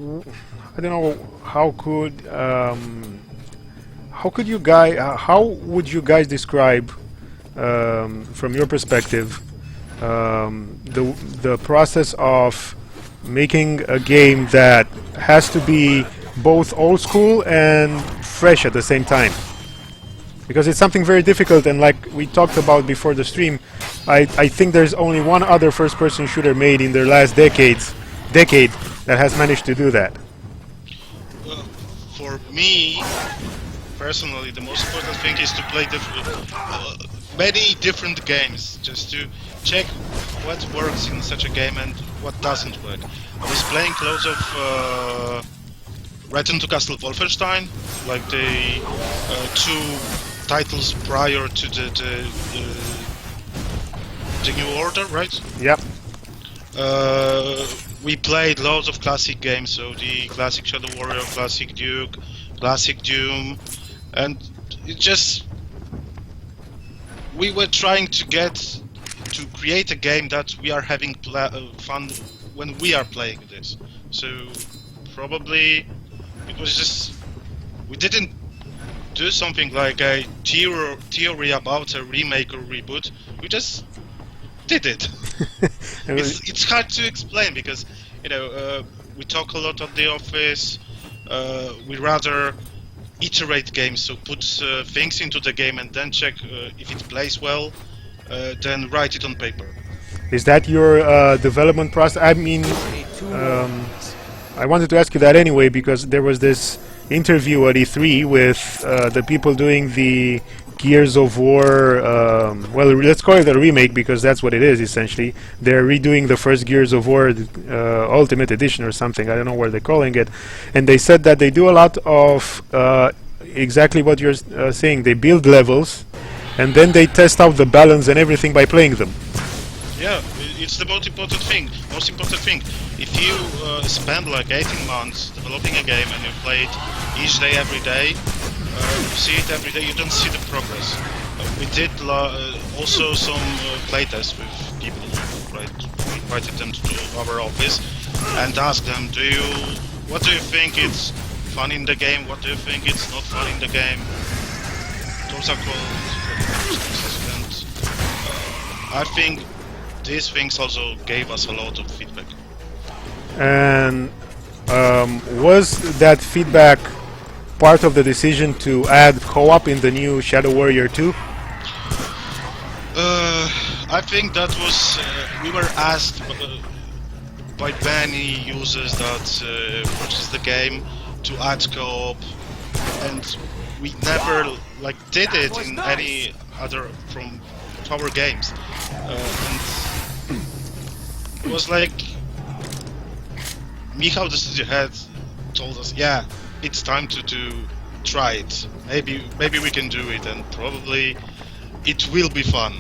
I don't know how would you guys describe from your perspective the process of making a game that has to be both old school and fresh at the same time? Because it's something very difficult, and like we talked about before the stream, I think there's only one other first-person shooter made in their last decade that has managed to do that. For me, personally, the most important thing is to play many different games, just to check what works in such a game and what doesn't work. I was playing loads of Return to Castle Wolfenstein, like the two titles prior to the New Order, right? Yep. We played loads of classic games, so the classic Shadow Warrior, classic Duke, classic Doom, and it just... we were trying to create a game that we are having fun when we are playing this. So probably it was just... we didn't do something like a theory about a remake or reboot, we just did it. It's hard to explain because, you know, we talk a lot at the office. We rather iterate games, so put things into the game and then check if it plays well, then write it on paper. Is that your development process? I mean, I wanted to ask you that anyway because there was this interview at E3 with the people doing the Gears of War, well, let's call it a remake because that's what it is essentially. They're redoing the first Gears of War Ultimate Edition or something, I don't know what they're calling it, and they said that they do a lot of exactly what you're saying. They build levels and then they test out the balance and everything by playing them. Yeah, it's the most important thing. If you spend like 18 months developing a game and you play it each day, every day, you see it every day, you don't see the progress. We did also some playtests with people, right? We invited them to our office and asked them, what do you think it's fun in the game? What do you think it's not fun in the game? Those are called and I think these things also gave us a lot of feedback. And was that feedback part of the decision to add co-op in the new Shadow Warrior 2? I think that was... we were asked by many users that purchased the game to add co-op, and we never did it in any other from our games. And it was like Michał, the studio head, told us, yeah, it's time to try it. Maybe we can do it, and probably it will be fun.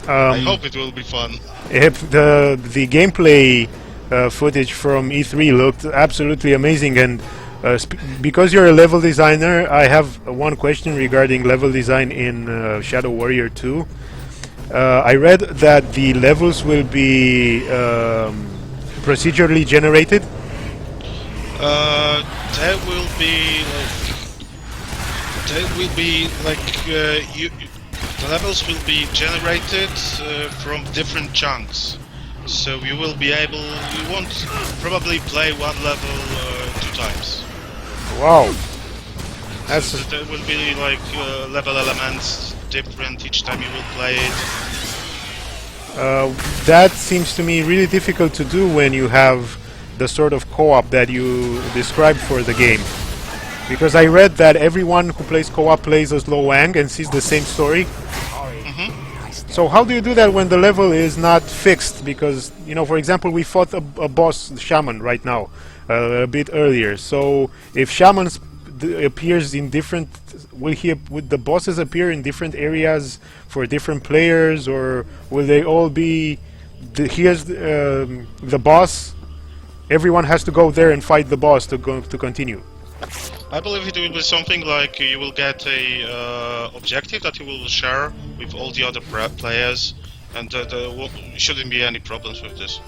I hope it will be fun. If the gameplay footage from E3 looked absolutely amazing, and because you're a level designer, I have one question regarding level design in Shadow Warrior 2. I read that the levels will be procedurally generated. There will be the levels will be generated from different chunks. So you will be able, you won't probably play one level 2 times. Wow. So there will be level elements different each time you will play it. That seems to me really difficult to do when you have the sort of co-op that you described for the game. Because I read that everyone who plays co-op plays as Lo Wang and sees the same story. So how do you do that when the level is not fixed? Because, you know, for example, we fought a boss shaman right now, a bit earlier. So if shamans appears in different, would the bosses appear in different areas for different players, or will they all be here's the boss, everyone has to go there and fight the boss to continue? I believe it will be something like you will get a objective that you will share with all the other players, and there shouldn't be any problems with this.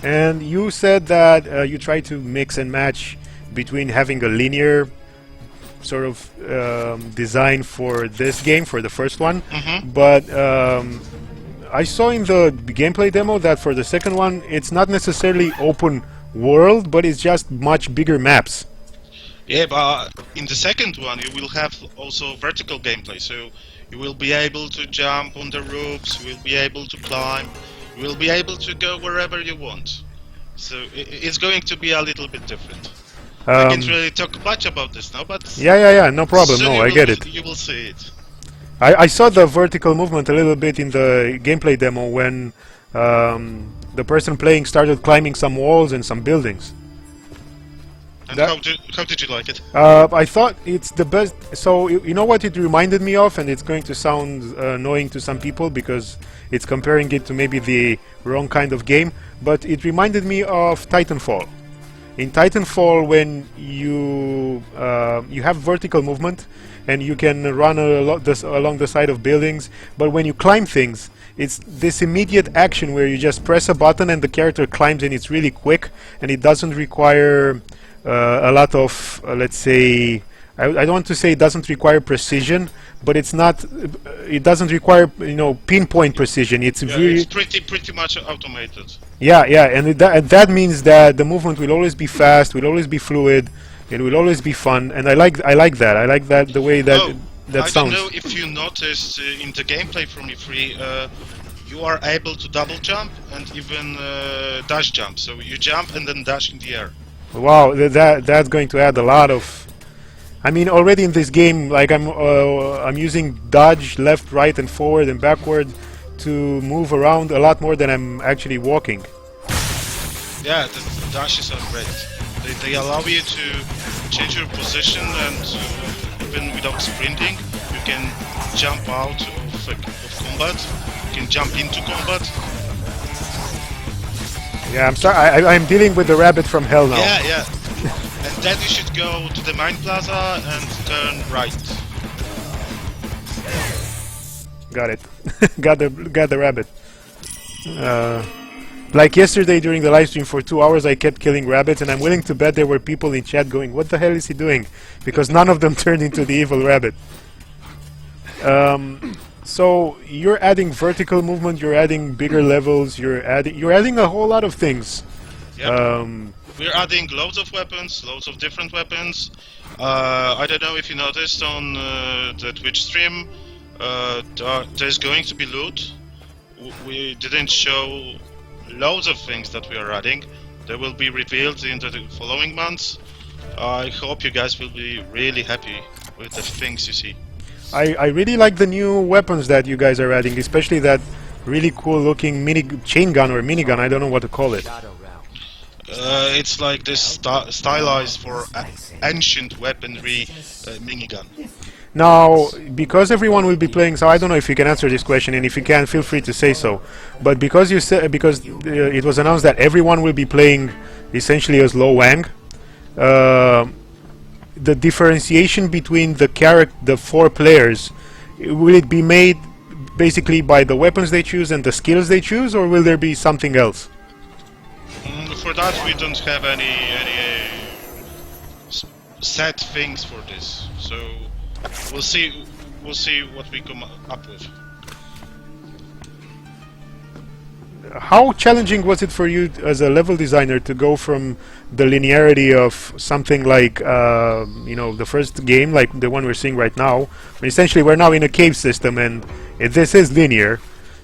And you said that you try to mix and match between having a linear sort of design for this game, for the first one, but I saw in the gameplay demo that for the second one it's not necessarily open world, but it's just much bigger maps. Yeah, but in the second one you will have also vertical gameplay, so you will be able to jump on the roofs, you will be able to climb, you will be able to go wherever you want. So it's going to be a little bit different. I can't really talk much about this now, but yeah, no problem. soon No, you I will get it. You will see it. I saw the vertical movement a little bit in the gameplay demo when the person playing started climbing some walls and some buildings. And how did you like it? I thought it's the best. So you know what it reminded me of, and it's going to sound annoying to some people because it's comparing it to maybe the wrong kind of game, but it reminded me of Titanfall. In Titanfall, when you have vertical movement and you can run along the side of buildings, but when you climb things, it's this immediate action where you just press a button and the character climbs, and it's really quick, and it doesn't require a lot of, let's say, I don't want to say it doesn't require precision, but it's not. It doesn't require pinpoint precision. It's really it's pretty much automated. Yeah, and that means that the movement will always be fast, will always be fluid, it will always be fun, and I like that. I like that the way that that sounds. I don't know if you noticed in the gameplay from E3, you are able to double jump and even dash jump. So you jump and then dash in the air. Wow, that's going to add a lot of. I mean, already in this game, like I'm using dodge, left, right, and forward and backward to move around a lot more than I'm actually walking. Yeah, the dashes are great. They allow you to change your position, and even without sprinting, you can jump out of combat. You can jump into combat. Yeah, I'm sorry. I'm dealing with the rabbit from hell now. Yeah. And then you should go to the mine plaza and turn right. Got it. got the rabbit. Like yesterday during the live stream for 2 hours I kept killing rabbits, and I'm willing to bet there were people in chat going, what the hell is he doing? Because none of them turned into the evil rabbit. So you're adding vertical movement, you're adding bigger levels, you're adding a whole lot of things. Yep. We're adding loads of weapons, loads of different weapons. I don't know if you noticed on the Twitch stream, there's going to be loot. We didn't show loads of things that we are adding. They will be revealed in the following months. I hope you guys will be really happy with the things you see. I really like the new weapons that you guys are adding, especially that really cool looking chain gun or minigun, I don't know what to call it. It's like this stylized for ancient weaponry minigun. Now, because everyone will be playing, so I don't know if you can answer this question, and if you can, feel free to say so. But because it was announced that everyone will be playing essentially as Lo Wang, the differentiation between the four players, will it be made basically by the weapons they choose and the skills they choose, or will there be something else? For that, we don't have any set things for this. So we'll see what we come up with. How challenging was it for you as a level designer to go from the linearity of something like the first game, like the one we're seeing right now? Essentially, we're now in a cave system, and this is linear.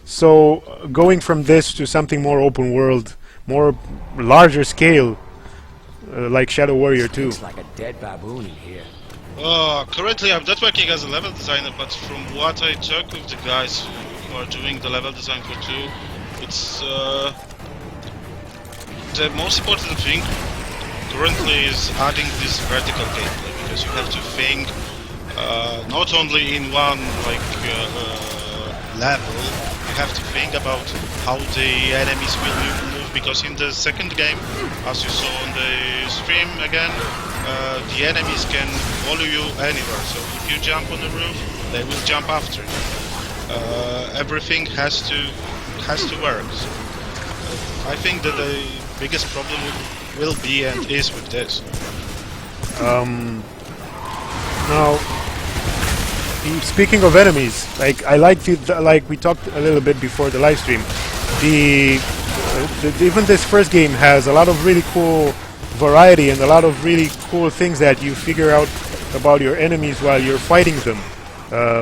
So going from this to something more open world, more larger scale, like Shadow Warrior 2. Looks like a dead baboon in here. Currently I'm not working as a level designer, but from what I talk with the guys who are doing the level design for 2, it's the most important thing currently is adding this vertical gameplay, because you have to think not only in one level, you have to think about how the enemies will move, because in the second game, as you saw on the stream again, the enemies can follow you anywhere. So if you jump on the roof, they will jump after you. Everything has to work. I think that the biggest problem will be and is with this. Now, speaking of enemies, like I like like we talked a little bit before the live stream. Even this first game has a lot of really cool variety and a lot of really cool things that you figure out about your enemies while you're fighting them.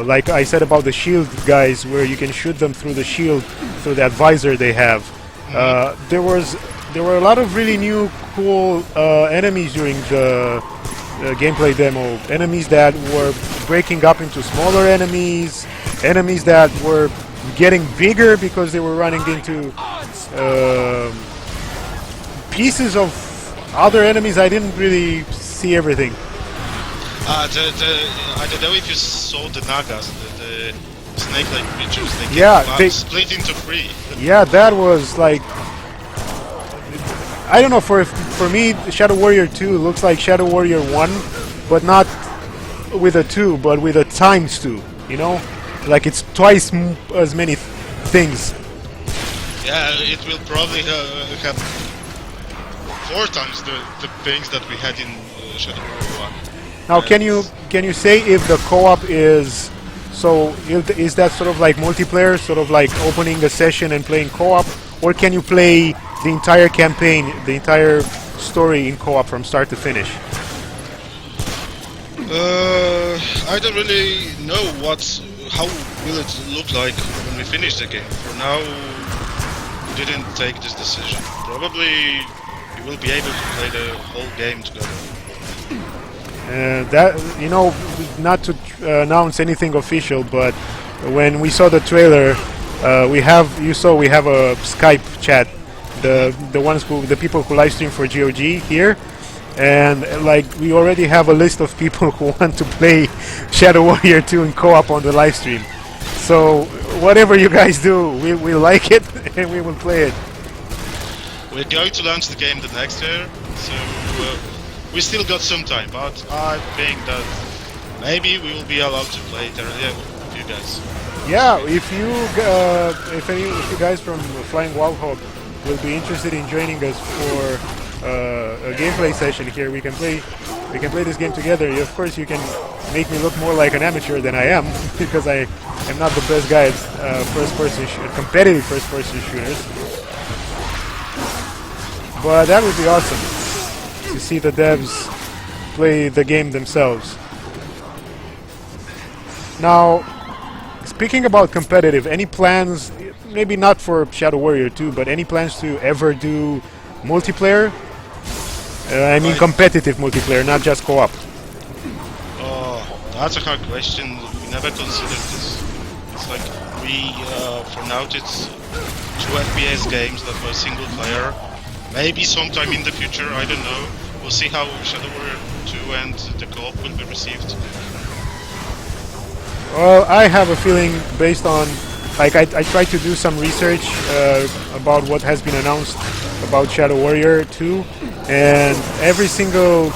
Like I said about the shield guys, where you can shoot them through the shield, through that visor they have. There were a lot of really new, cool enemies during the gameplay demo. Enemies that were breaking up into smaller enemies, enemies that were getting bigger because they were running into pieces of other enemies. I didn't really see everything. I don't know if you saw the Nagas, the snake-like creatures. They split into three. Yeah, that was like, I don't know. For me, Shadow Warrior 2 looks like Shadow Warrior 1, but not with a 2, but with a times 2. You know, like it's twice as many things. Yeah, it will probably have 4 times the things that we had in Shadow Warrior 1. Now, can you say if the co-op is is that sort of like multiplayer, sort of like opening a session and playing co-op, or can you play the entire campaign, the entire story in co-op from start to finish? I don't really know how will it look like when we finish the game. For now, we didn't take this decision. Probably we will be able to play the whole game together. That, you know, not to announce anything official, but when we saw the trailer, we have a Skype chat, the people who live stream for GOG here, and like we already have a list of people who want to play Shadow Warrior 2 in co-op on the live stream. So whatever you guys do, we like it and we will play it. We're going to launch the game the next year, so we still got some time, but I think that maybe we will be allowed to play it earlier with you guys. Yeah, if you guys from Flying Wild Hog will be interested in joining us for a gameplay session here, we can play this game together. Of course, you can make me look more like an amateur than I am because I am not the best guy at competitive first-person shooters. But that would be awesome to see the devs play the game themselves. Now, speaking about competitive, any plans, maybe not for Shadow Warrior 2, but any plans to ever do multiplayer? I mean competitive multiplayer, not just co-op. Oh, that's a hard question. We never considered this. It's like for now it's 2 FPS games that were single player. Maybe sometime in the future, I don't know. We'll see how Shadow Warrior 2 and the co-op will be received. Well, I have a feeling based on, like, I tried to do some research about what has been announced about Shadow Warrior 2, and every single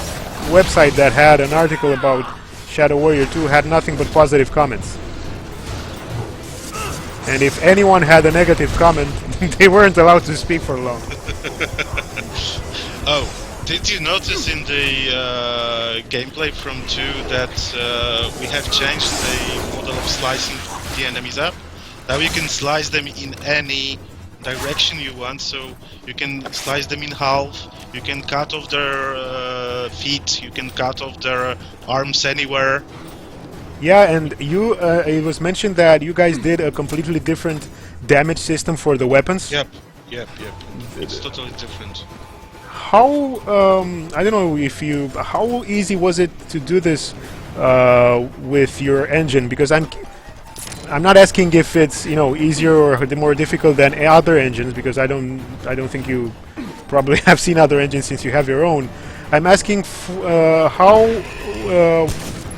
website that had an article about Shadow Warrior 2 had nothing but positive comments. And if anyone had a negative comment, they weren't allowed to speak for long. Oh, did you notice in the gameplay from 2 that we have changed the model of slicing the enemies up? Now you can slice them in any direction you want, so you can slice them in half, you can cut off their feet, you can cut off their arms anywhere. Yeah, and it was mentioned that you guys did a completely different damage system for the weapons. Yep. It's totally different. How, I don't know how easy was it to do this with your engine? Because I'm not asking if it's, you know, easier or more difficult than other engines, because I don't think you probably have seen other engines since you have your own. I'm asking how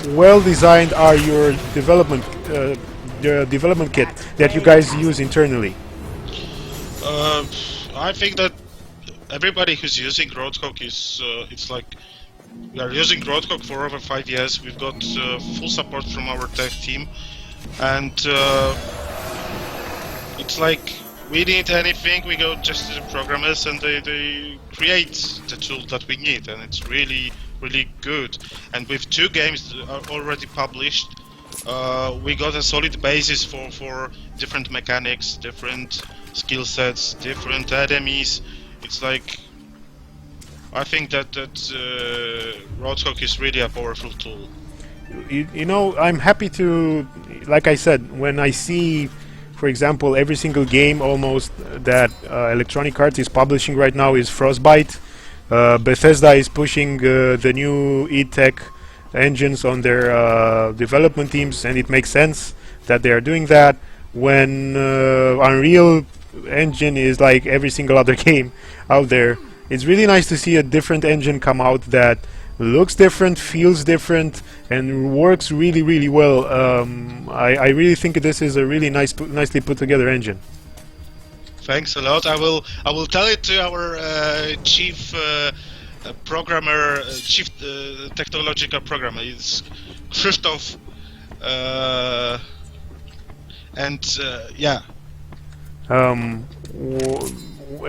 well designed are your development kit that you guys use internally? I think that everybody who's using Roadhog is it's like we are using Roadhog for over 5 years. We've got full support from our tech team, and it's like we need anything, we go just to the programmers and they create the tool that we need, and it's really good. And with 2 games that are already published, we got a solid basis for different mechanics, different skill sets, different enemies. It's like, I think that Roadhog is really a powerful tool. You know, I'm happy to, like I said, when I see, for example, every single game almost that Electronic Arts is publishing right now is Frostbite. Bethesda is pushing the new E-Tech engines on their development teams, and it makes sense that they are doing that. When Unreal Engine is like every single other game out there, it's really nice to see a different engine come out that looks different, feels different, and works really well. I really think this is a really nicely put together engine. Thanks a lot. I will tell it to our chief programmer, chief technological programmer. It's Krzysztof, and yeah.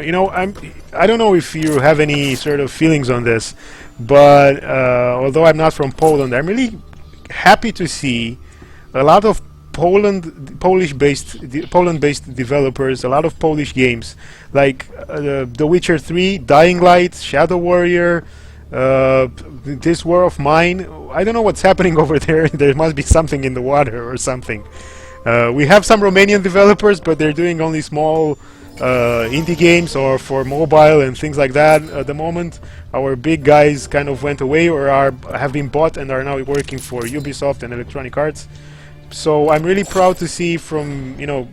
You know, I don't know if you have any sort of feelings on this, but although I'm not from Poland, I'm really happy to see a lot of Poland-based developers, a lot of Polish games, like The Witcher 3, Dying Light, Shadow Warrior, This War of Mine. I don't know what's happening over there. There must be something in the water or something. We have some Romanian developers, but they're doing only small indie games or for mobile and things like that at the moment. Our big guys kind of went away or have been bought and are now working for Ubisoft and Electronic Arts. So I'm really proud to see from, you know,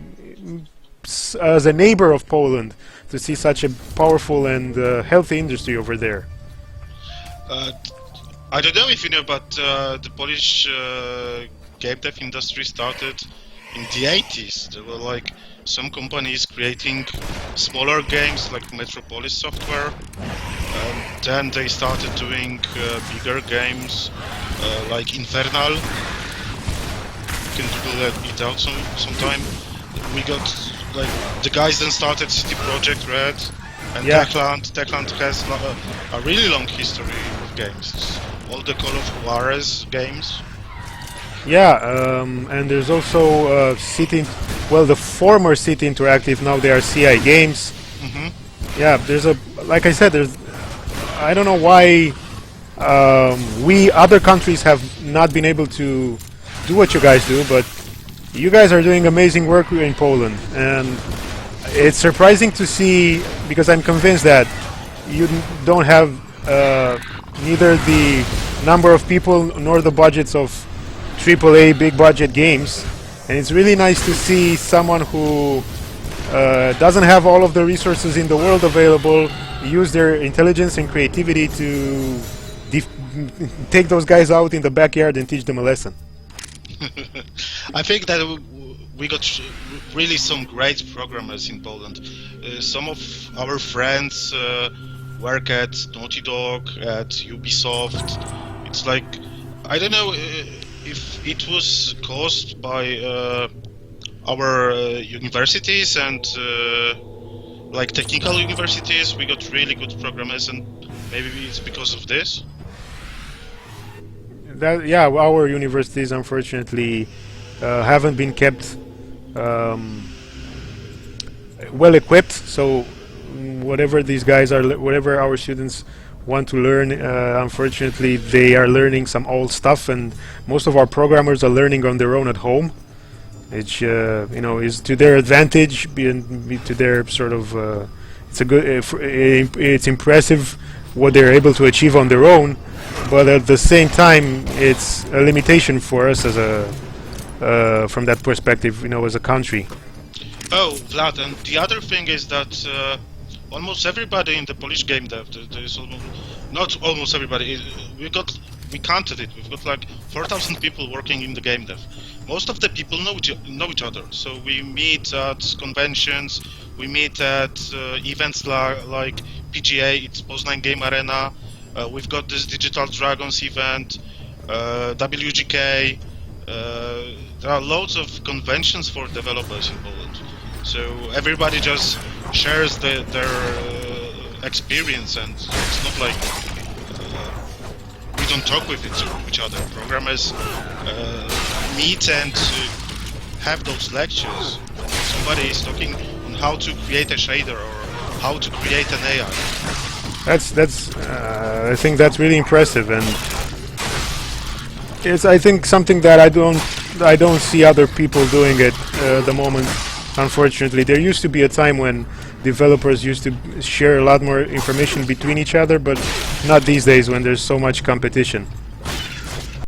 as a neighbor of Poland, to see such a powerful and healthy industry over there. I don't know if you know, but the Polish game dev industry started in the 80s. There were like some companies creating smaller games like Metropolis Software. Then they started doing bigger games like Infernal. You can Google it out sometime. We got like the guys then started CD Projekt Red, and Yeah. Techland has a really long history with games. All the Call of Juarez games. Yeah, and there's also the former City Interactive, now they are CI Games. Yeah, there's like I said, I don't know why we other countries have not been able to do what you guys do, but you guys are doing amazing work in Poland, and it's surprising to see, because I'm convinced that you don't have neither the number of people nor the budgets of AAA big budget games, and it's really nice to see someone who doesn't have all of the resources in the world available use their intelligence and creativity to take those guys out in the backyard and teach them a lesson. I think that we got really some great programmers in Poland. Some of our friends work at Naughty Dog, at Ubisoft. It's like, I don't know if it was caused by our universities and like technical universities. We got really good programmers, and maybe it's because of this. Yeah, our universities unfortunately haven't been kept well equipped. So whatever these guys are, whatever our students want to learn, unfortunately they are learning some old stuff, and most of our programmers are learning on their own at home, which you know, is to their advantage, to their sort of it's impressive what they're able to achieve on their own, but at the same time it's a limitation for us as a from that perspective, you know, as a country. Oh, Vlad, and the other thing is that almost everybody in the Polish game dev, there's not almost everybody, we counted it, we've got like 4,000 people working in the game dev. Most of the people know each other, so we meet at conventions, we meet at events like PGA, it's Poznań Game Arena, we've got this Digital Dragons event, WGK, there are loads of conventions for developers in Poland. So everybody just shares their experience, and it's not like we don't talk with each other. Programmers meet and have those lectures. Somebody is talking on how to create a shader or how to create an AI. That's I think that's really impressive, and it's I think something that I don't see other people doing at the moment. Unfortunately, there used to be a time when developers used to share a lot more information between each other, but not these days when there's so much competition.